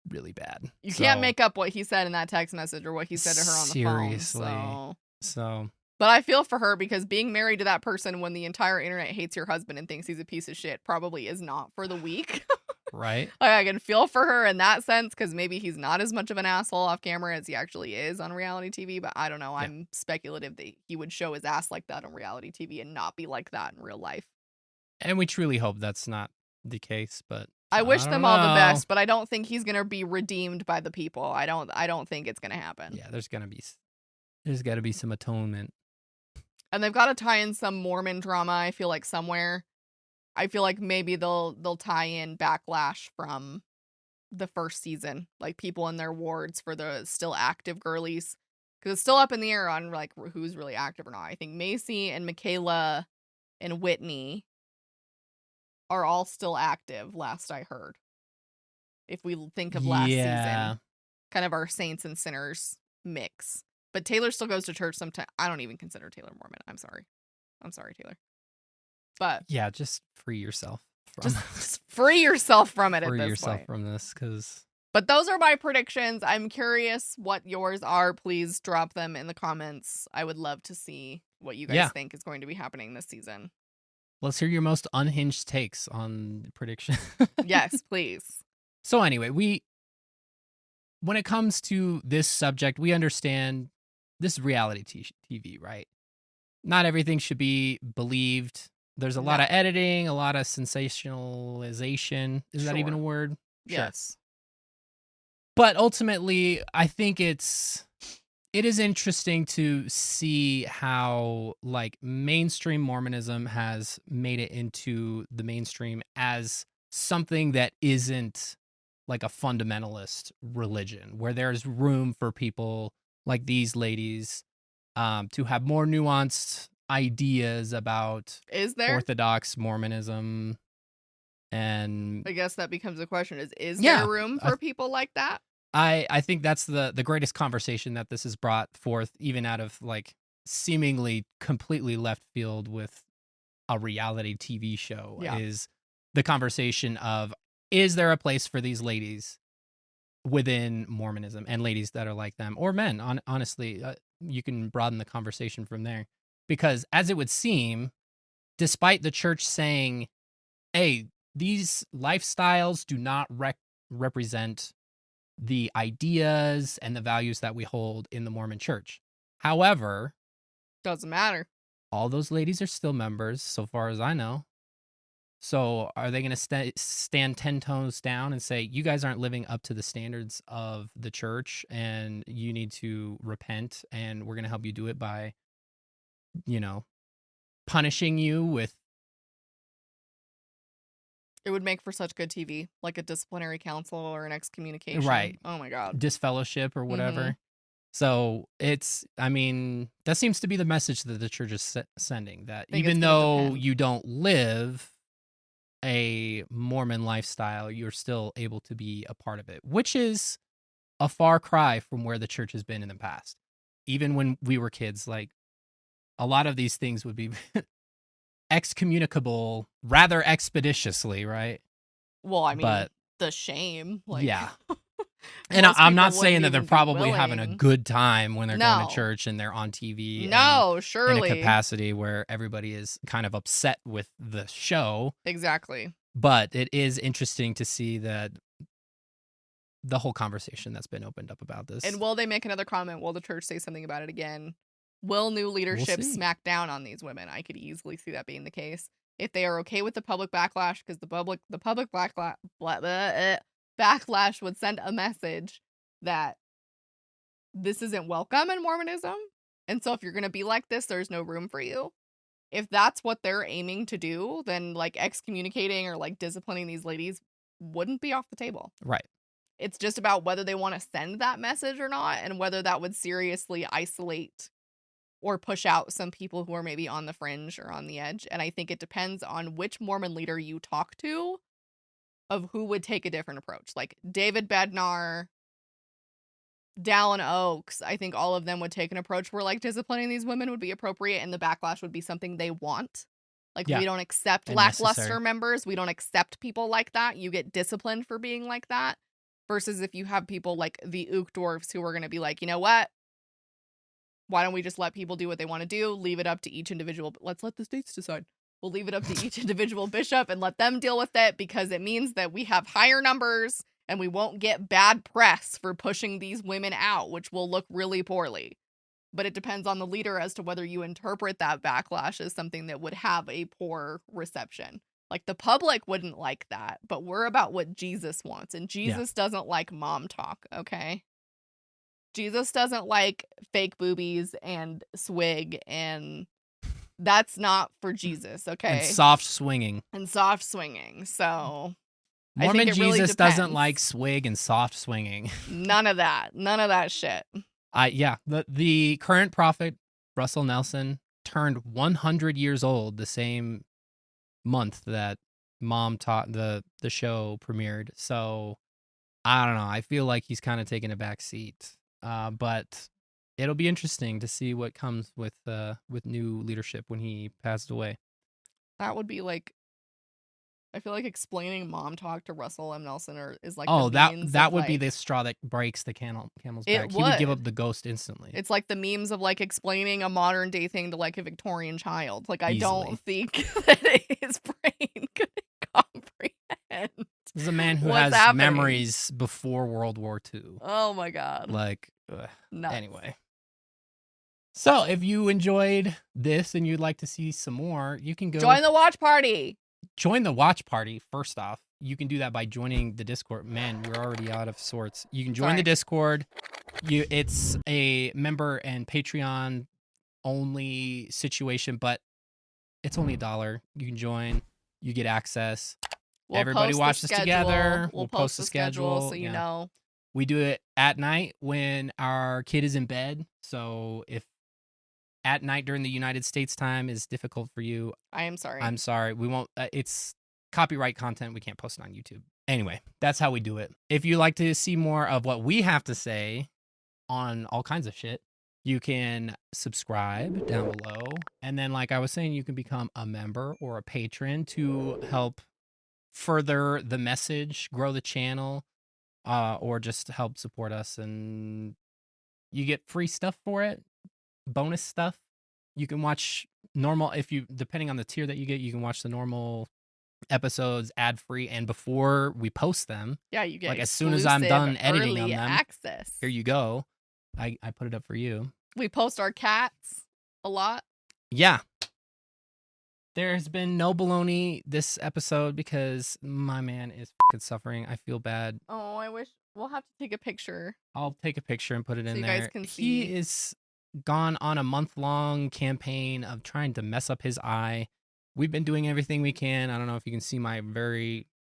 really bad. You can't make up what he said in that text message or what he said to her on the phone. Seriously. So. But I feel for her because being married to that person when the entire internet hates your husband and thinks he's a piece of shit probably is not for the weak. Right. Like, I can feel for her in that sense because maybe he's not as much of an asshole off camera as he actually is on reality TV. But I don't know. Yeah. I'm speculative that he would show his ass like that on reality TV and not be like that in real life. And we truly hope that's not the case. But I wish them all the best. But I don't think he's gonna be redeemed by the people. I don't think it's gonna happen. Yeah, there's got to be some atonement. And they've got to tie in some Mormon drama. I feel like somewhere. I feel like maybe they'll tie in backlash from the first season, like people in their wards for the still active girlies, because it's still up in the air on like who's really active or not. I think Macy and Michaela and Whitney are all still active. Last I heard, if we think of last season, kind of our saints and sinners mix. But Taylor still goes to church sometimes. I don't even consider Taylor Mormon. I'm sorry, Taylor. But yeah, just free yourself. Just free yourself from it at this point. Free yourself from this, because. But those are my predictions. I'm curious what yours are. Please drop them in the comments. I would love to see what you guys think is going to be happening this season. Let's hear your most unhinged takes on the prediction. Yes, please. So anyway, when it comes to this subject, we understand this is reality TV, right? Not everything should be believed. There's a lot of editing, a lot of sensationalization. Is that even a word? Yes. Sure. But ultimately, I think it is interesting to see how like mainstream Mormonism has made it into the mainstream as something that isn't like a fundamentalist religion, where there's room for people like these ladies to have more nuanced ideas about Orthodox Mormonism. And I guess that becomes a question, is there room for people like that? I think that's the greatest conversation that this has brought forth, even out of like seemingly completely left field with a reality TV show Yeah. is the conversation of, is there a place for these ladies within Mormonism and ladies that are like them, or men? Honestly, you can broaden the conversation from there. Because as it would seem, despite the church saying, hey, these lifestyles do not represent the ideas and the values that we hold in the Mormon church. However, Doesn't matter. all those ladies are still members, so far as I know. So are they going to stand 10 toes down and say, you guys aren't living up to the standards of the church and you need to repent, and we're going to help you do it by, punishing you with... It would make for such good TV, like a disciplinary council or an excommunication. Right. Oh my God. disfellowship or whatever. So that seems to be the message that the church is sending, that Think even it's gonna though depend. you don't live a Mormon lifestyle, you're still able to be a part of it, which is a far cry from where the church has been in the past. Even when we were kids, like, a lot of these things would be excommunicable rather expeditiously, right? Well, I mean, But the shame. Like, yeah. And most I'm not people saying wouldn't that they're even be probably having a willing. good time when they're going No. to church and they're on TV and No, in a surely. capacity where everybody is kind of upset with the show. Exactly. But it is interesting to see that the whole conversation that's been opened up about this. And will they make another comment? Will the church say something about it again? Will new leadership see. smack down on these women? I could easily see that being the case. If they are okay with the public backlash, because the public backlash would send a message that this isn't welcome in Mormonism. And so if you're going to be like this, there's no room for you. If that's what they're aiming to do, then like excommunicating or like disciplining these ladies wouldn't be off the table. Right. It's just about whether they want to send that message or not, and whether that would seriously isolate or push out some people who are maybe on the fringe or on the edge. And I think it depends on which Mormon leader you talk to of who would take a different approach. Like David Bednar, Dallin Oaks, I think all of them would take an approach where like disciplining these women would be appropriate and the backlash would be something they want. Like, Yeah. we don't accept And lackluster necessary. members. We don't accept people like that. You get disciplined for being like that. Versus if you have people like the Uchtdorfs who are going to be like, you know what? Why don't we just let people do what they want to do? Leave it up to each individual. Let's let the states decide. We'll leave it up to each individual bishop and let them deal with it, because it means that we have higher numbers and we won't get bad press for pushing these women out, which will look really poorly. But it depends on the leader as to whether you interpret that backlash as something that would have a poor reception. Like, the public wouldn't like that, but we're about what Jesus wants. And Jesus doesn't like mom talk, okay? Jesus doesn't like fake boobies and swig, and that's not for Jesus, okay? And soft swinging. And soft swinging. So I Mormon think it really Jesus doesn't depends. like swig and soft swinging. None of that. None of that shit. The current prophet, Russell Nelson, turned 100 years old the same month that Mom taught the show premiered. So I don't know. I feel like he's kind of taking a back seat. But it'll be interesting to see what comes with new leadership when he passed away. That would be like, I feel like explaining mom talk to Russell M. Nelson is like Oh, the memes that of, would be like, the straw that breaks the camel's It back. He would give would. up the ghost instantly. It's like the memes of like explaining a modern day thing to like a Victorian child. Like, I Easily. don't think that his brain could comprehend. This is a man who What's has happening? memories before World War II. Oh my God. Like, Nuts. anyway. So if you enjoyed this and you'd like to see some more, you can go Join the watch party. join the watch party. First off, you can do that by joining the Discord. Man, we're already out of sorts. You can join Sorry. the Discord. It's a member and Patreon only situation, but it's only $1. You can join. You get access. We'll Everybody post the watches schedule. together. We'll We'll post post the the schedule so schedule. you Yeah. know. We do it at night when our kid is in bed. So if at night during the United States time is difficult for you, I am sorry. I'm sorry. We won't. It's copyright content. We can't post it on YouTube. Anyway, that's how we do it. If you like to see more of what we have to say on all kinds of shit, You can subscribe down below. And then, like I was saying, you can become a member or a patron to help further the message, grow the channel, or just help support us. And you get free stuff for it, bonus stuff. You can watch normal, depending on the tier that you get, you can watch the normal episodes ad-free and before we post them. Yeah, you get like as soon as I'm done editing early on them. access. Here you go. I put it up for you. We post our cats a lot. Yeah. There's been no baloney this episode because my man is fucking suffering. I feel bad. Oh, I wish we'll have to take a picture. I'll take a picture and put it So in you there. guys can see. He is gone on a month-long campaign of trying to mess up his eye. We've been doing everything we can. I don't know if you can see my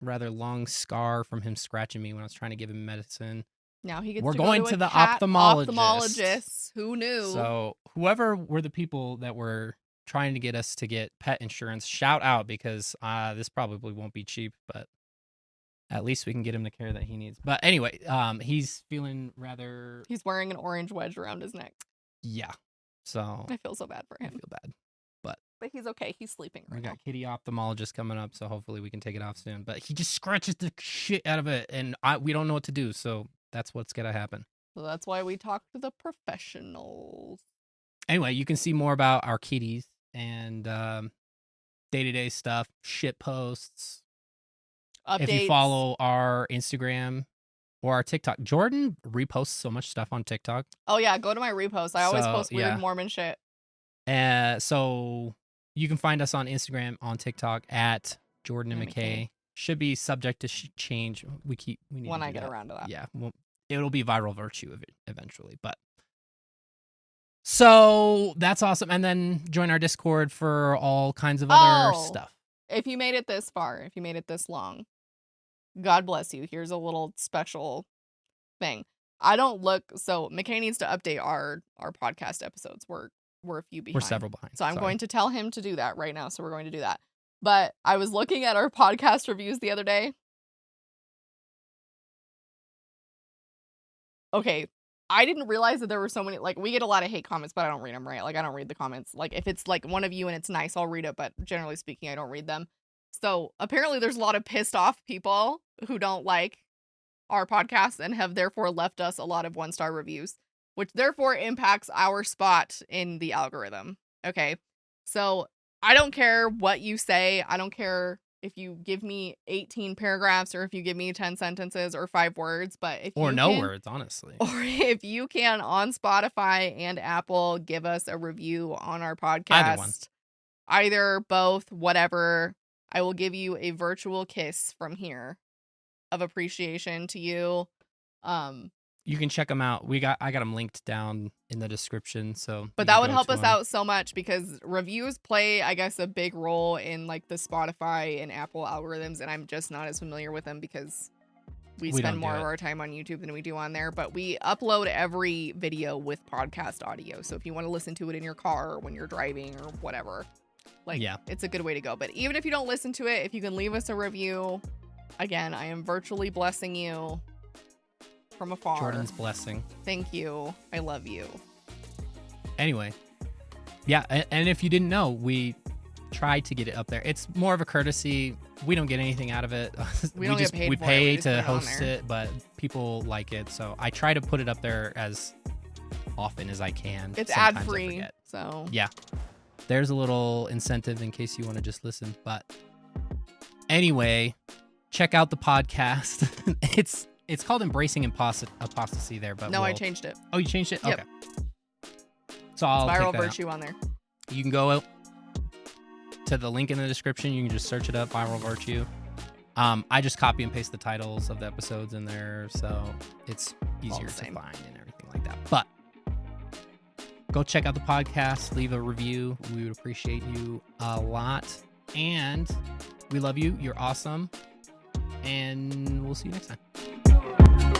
rather long scar from him scratching me when I was trying to give him medicine. Now he gets We're to going go to a the cat ophthalmologist. Who knew? So whoever were the people that were trying to get us to get pet insurance, shout out because this probably won't be cheap, but at least we can get him the care that he needs. But anyway, he's feeling rather... He's wearing an orange wedge around his neck. Yeah. So I feel so bad for I him. feel bad. But he's okay. He's sleeping We right got now. kitty ophthalmologist coming up, so hopefully we can take it off soon. But he just scratches the shit out of it, and we don't know what to do, so that's what's going to happen. So that's why we talk to the professionals. Anyway, you can see more about our kitties and day-to-day stuff, shit posts. Updates. If you follow our Instagram or our TikTok. Jordan reposts so much stuff on TikTok. Oh, yeah. Go to my repost. I always So, post weird yeah. Mormon shit. So you can find us on Instagram, on TikTok at Jordan and And McKay. McKay. Should be subject to change. We need When to I do get that. around to that. Yeah, well, it'll be viral virtue eventually. But so that's awesome. And then join our Discord for all kinds of other Oh. stuff. If you made it this far, if you made it this long, God bless you. Here's a little special thing. I don't look, so McKay needs to update our podcast episodes. We're a few behind. We're several behind. So I'm Sorry. going to tell him to do that right now. So we're going to do that. But I was looking at our podcast reviews the other day. Okay. I didn't realize that there were so many, like, we get a lot of hate comments, but I don't read them, right? Like, I don't read the comments. Like, if it's, like, one of you and it's nice, I'll read it, but generally speaking, I don't read them. So, apparently there's a lot of pissed off people who don't like our podcast and have therefore left us a lot of 1-star reviews, which therefore impacts our spot in the algorithm, okay? So, I don't care what you say. I don't care if you give me 18 paragraphs or if you give me 10 sentences or 5 words, but if Or you no can, words, honestly. or if you can on Spotify and Apple give us a review on our podcast, Either one. either, both, whatever, I will give you a virtual kiss from here of appreciation to you. You can check them out. I got them linked down in the description. So, But you that can would go help to us 'em. out so much because reviews play, I guess, a big role in like the Spotify and Apple algorithms, and I'm just not as familiar with them because we We spend don't more do of it. our time on YouTube than we do on there. But we upload every video with podcast audio, so if you want to listen to it in your car or when you're driving or whatever, like, Yeah. it's a good way to go. But even if you don't listen to it, if you can leave us a review, again, I am virtually blessing you from afar. Jordan's blessing. Thank you. I love you. Anyway, yeah, and if you didn't know, we tried to get it up there. It's more of a courtesy. We don't get anything out of it. We don't get paid we for it. pay We just put to it on host there. it, but people like it, so I try to put it up there as often as I can. It's Sometimes I ad-free, forget. so Yeah, there's a little incentive in case you want to just listen. But anyway, check out the podcast. It's called Embracing Apostasy there, but no, I changed it. Oh, you changed it? Yep. Okay. So I'll Viral take that out. virtue on there. You can go to the link in the description. You can just search it up, Viral Virtue. I just copy and paste the titles of the episodes in there, so it's easier to same. find and everything like that. But go check out the podcast, leave a review. We would appreciate you a lot. And we love you. You're awesome. And we'll see you next time.